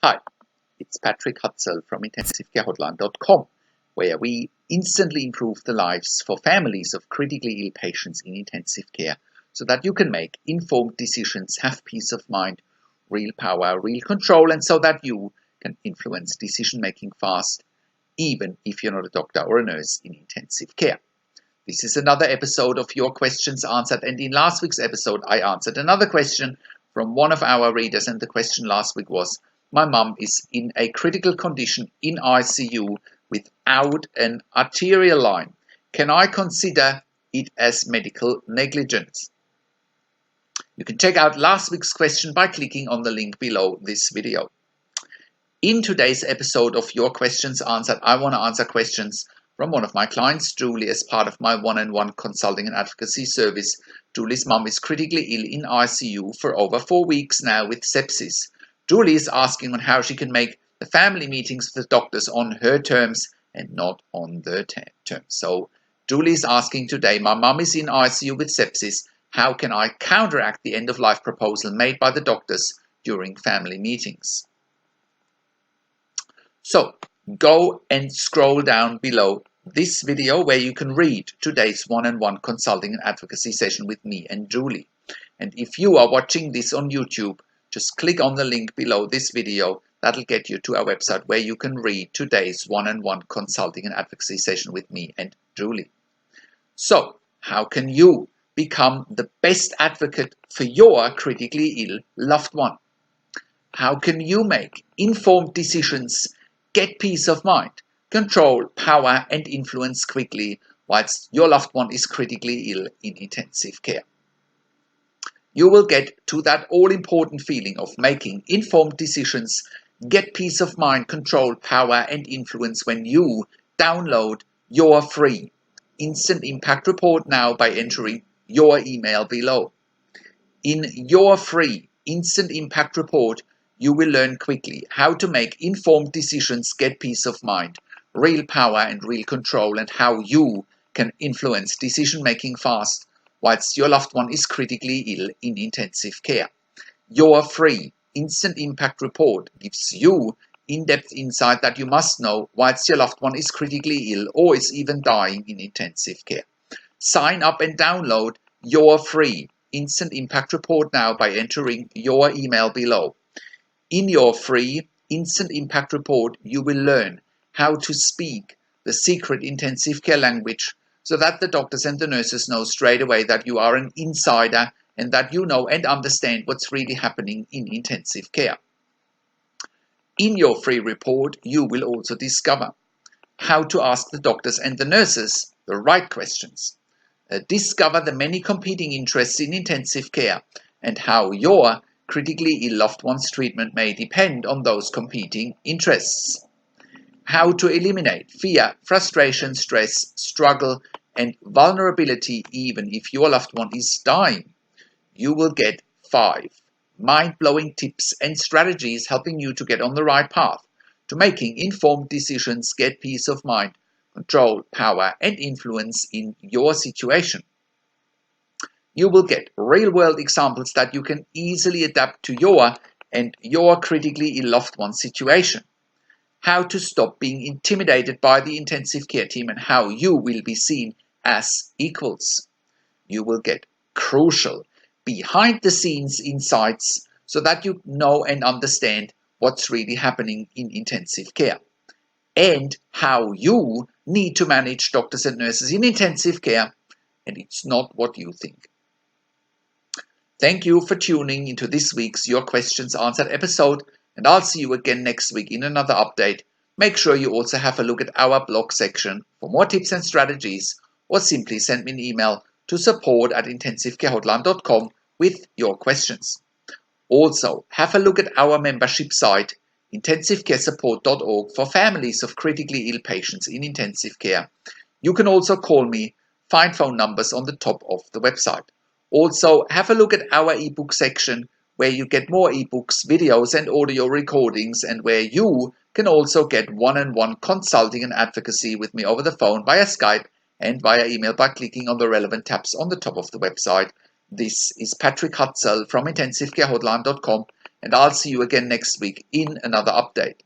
Hi, it's Patrick Hutzel from IntensiveCareHotline.com, where we instantly improve the lives for families of critically ill patients in intensive care so that you can make informed decisions, have peace of mind, real power, real control, and so that you can influence decision making fast, even if you're not a doctor or a nurse in intensive care. This is another episode of Your Questions Answered, and in last week's episode I answered another question from one of our readers, and the question last week was, my mum is in a critical condition in ICU without an arterial line. Can I consider it as medical negligence? You can check out last week's question by clicking on the link below this video. In today's episode of Your Questions Answered, I want to answer questions from one of my clients, Julie, as part of my one-on-one consulting and advocacy service. Julie's mum is critically ill in ICU for over 4 weeks now with sepsis. Julie is asking on how she can make the family meetings with the doctors on her terms and not on their terms. So Julie is asking today, my mum is in ICU with sepsis. How can I counteract the end-of-life proposal made by the doctors during family meetings? So go and scroll down below this video where you can read today's one-on-one consulting and advocacy session with me and Julie. And if you are watching this on YouTube, just click on the link below this video. That'll get you to our website where you can read today's one-on-one consulting and advocacy session with me and Julie. So, how can you become the best advocate for your critically ill loved one? How can you make informed decisions, get peace of mind, control, power, and influence quickly whilst your loved one is critically ill in intensive care? You will get to that all-important feeling of making informed decisions, get peace of mind, control, power, and influence when you download your free Instant Impact Report now by entering your email below. In your free Instant Impact Report, you will learn quickly how to make informed decisions, get peace of mind, real power and real control, and how you can influence decision-making fast whilst your loved one is critically ill in intensive care. Your free Instant Impact Report gives you in-depth insight that you must know whilst your loved one is critically ill or is even dying in intensive care. Sign up and download your free Instant Impact Report now by entering your email below. In your free Instant Impact Report, you will learn how to speak the secret intensive care language so that the doctors and the nurses know straight away that you are an insider and that you know and understand what's really happening in intensive care. In your free report, you will also discover how to ask the doctors and the nurses the right questions. Discover the many competing interests in intensive care and how your critically ill loved one's treatment may depend on those competing interests. How to eliminate fear, frustration, stress, struggle, and vulnerability even if your loved one is dying. You will get 5 mind-blowing tips and strategies helping you to get on the right path to making informed decisions, get peace of mind, control, power, and influence in your situation. You will get real-world examples that you can easily adapt to your and your critically ill loved one's situation. How to stop being intimidated by the intensive care team and how you will be seen as equals. You will get crucial behind-the-scenes insights so that you know and understand what's really happening in intensive care and how you need to manage doctors and nurses in intensive care, and it's not what you think. Thank you for tuning into this week's Your Questions Answered episode, and I'll see you again next week in another update. Make sure you also have a look at our blog section for more tips and strategies, or simply send me an email to support@intensivecarehotline.com with your questions. Also, have a look at our membership site, intensivecaresupport.org, for families of critically ill patients in intensive care. You can also call me, find phone numbers on the top of the website. Also, have a look at our ebook section where you get more ebooks, videos, and audio recordings, and where you can also get one-on-one consulting and advocacy with me over the phone, via Skype, and via email by clicking on the relevant tabs on the top of the website. This is Patrick Hutzel from IntensiveCareHotline.com, and I'll see you again next week in another update.